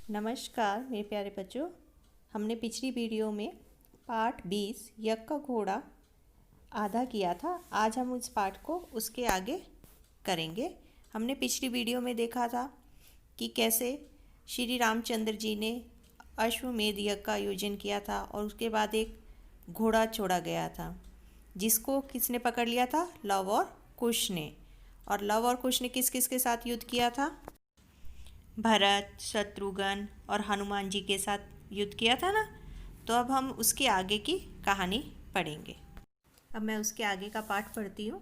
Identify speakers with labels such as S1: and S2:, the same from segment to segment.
S1: नमस्कार मेरे प्यारे बच्चों। हमने पिछली वीडियो में पाठ 20 यज्ञ का घोड़ा आधा किया था। आज हम उस पाठ को उसके आगे करेंगे। हमने पिछली वीडियो में देखा था कि कैसे श्री रामचंद्र जी ने अश्वमेध यज्ञ का आयोजन किया था और उसके बाद एक घोड़ा छोड़ा गया था जिसको किसने पकड़ लिया था? लव और कुश ने। और लव और कुश ने किस किस के साथ युद्ध किया था? भरत, शत्रुघ्न और हनुमान जी के साथ युद्ध किया था ना। तो अब हम उसके आगे की कहानी पढ़ेंगे। अब मैं उसके आगे का पाठ पढ़ती हूँ।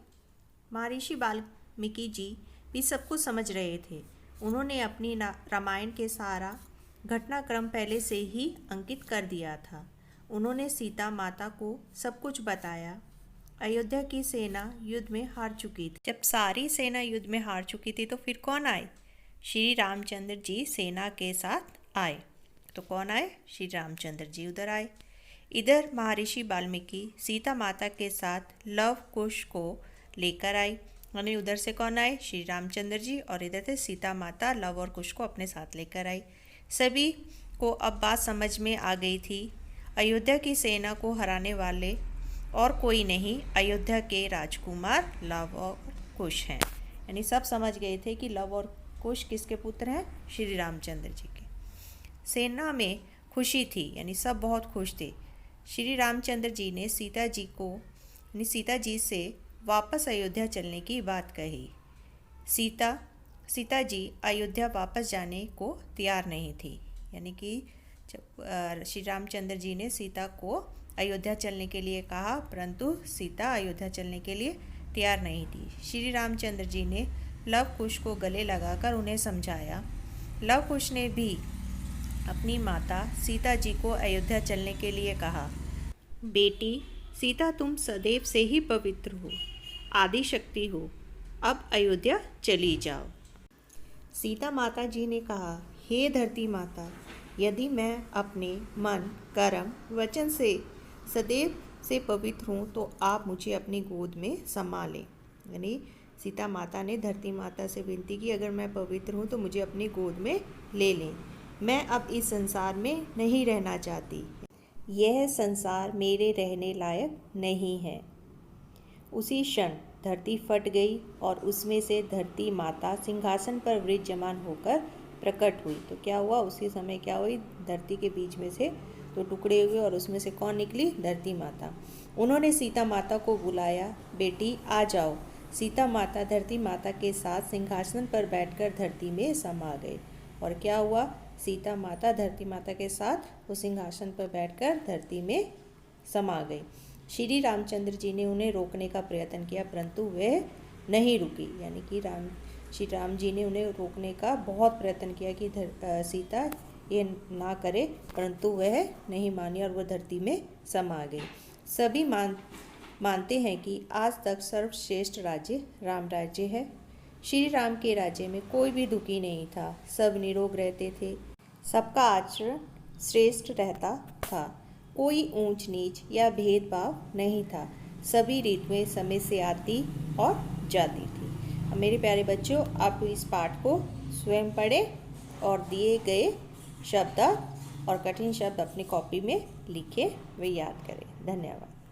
S1: महर्षि वाल्मीकि जी भी सब कुछ समझ रहे थे। उन्होंने अपनी रामायण के सारा घटनाक्रम पहले से ही अंकित कर दिया था। उन्होंने सीता माता को सब कुछ बताया। अयोध्या की सेना युद्ध में हार चुकी थी। जब सारी सेना युद्ध में हार चुकी थी तो फिर कौन आए? श्री रामचंद्र जी सेना के साथ आए। तो कौन आए? श्री रामचंद्र जी उधर आए। इधर महर्षि वाल्मीकि सीता माता के साथ लव कुश को लेकर आई। यानी उधर से कौन आए? श्री रामचंद्र जी, और इधर से सीता माता लव और कुश को अपने साथ लेकर आई। सभी को अब बात समझ में आ गई थी। अयोध्या की सेना को हराने वाले और कोई नहीं, अयोध्या के राजकुमार लव और कुश हैं। यानी सब समझ गए थे कि लव और कुश किसके पुत्र हैं? श्री रामचंद्र जी के। सेना में खुशी थी, यानी सब बहुत खुश थे। श्री रामचंद्र जी ने सीता जी से वापस अयोध्या चलने की बात कही। सीता जी अयोध्या वापस जाने को तैयार नहीं थी। यानी कि जब श्री रामचंद्र जी ने सीता को अयोध्या चलने के लिए कहा, परंतु सीता अयोध्या चलने के लिए तैयार नहीं थी। श्री रामचंद्र जी ने लव कुश को गले लगाकर उन्हें समझाया। लव कुश ने भी अपनी माता सीता जी को अयोध्या चलने के लिए कहा। बेटी सीता, तुम सदैव से ही पवित्र हो, आदि शक्ति हो, अब अयोध्या चली जाओ। सीता माता जी ने कहा, हे धरती माता, यदि मैं अपने मन, कर्म, वचन से सदैव से पवित्र हूँ तो आप मुझे अपनी गोद में संभालें। यानी सीता माता ने धरती माता से विनती की, अगर मैं पवित्र हूँ तो मुझे अपनी गोद में ले लें। मैं अब इस संसार में नहीं रहना चाहती। यह संसार मेरे रहने लायक नहीं है। उसी क्षण धरती फट गई और उसमें से धरती माता सिंहासन पर विराजमान होकर प्रकट हुई। तो क्या हुआ? उसी समय क्या हुई? धरती के बीच में से तो टुकड़े हुए और उसमें से कौन निकली? धरती माता। उन्होंने सीता माता को बुलाया, बेटी आ जाओ। सीता माता धरती माता के साथ सिंहासन पर बैठकर धरती में समा गए। और क्या हुआ? सीता माता धरती माता के साथ उस सिंहासन पर बैठकर धरती में समा गई। श्री रामचंद्र जी ने उन्हें रोकने का प्रयत्न किया, परंतु वह नहीं रुकी। यानी कि श्री राम जी ने उन्हें रोकने का बहुत प्रयत्न किया कि सीता ये ना करे, परंतु वह नहीं मानी और वह धरती में समा गई। सभी मानते हैं कि आज तक सर्वश्रेष्ठ राज्य राम राज्य है। श्री राम के राज्य में कोई भी दुखी नहीं था, सब निरोग रहते थे, सबका आचरण श्रेष्ठ रहता था, कोई ऊंच नीच या भेदभाव नहीं था, सभी ऋतुएं समय से आती और जाती थी। अब मेरे प्यारे बच्चों, आप इस पाठ को स्वयं पढ़ें और दिए गए शब्द और कठिन शब्द अपनी कॉपी में लिखें व याद करें। धन्यवाद।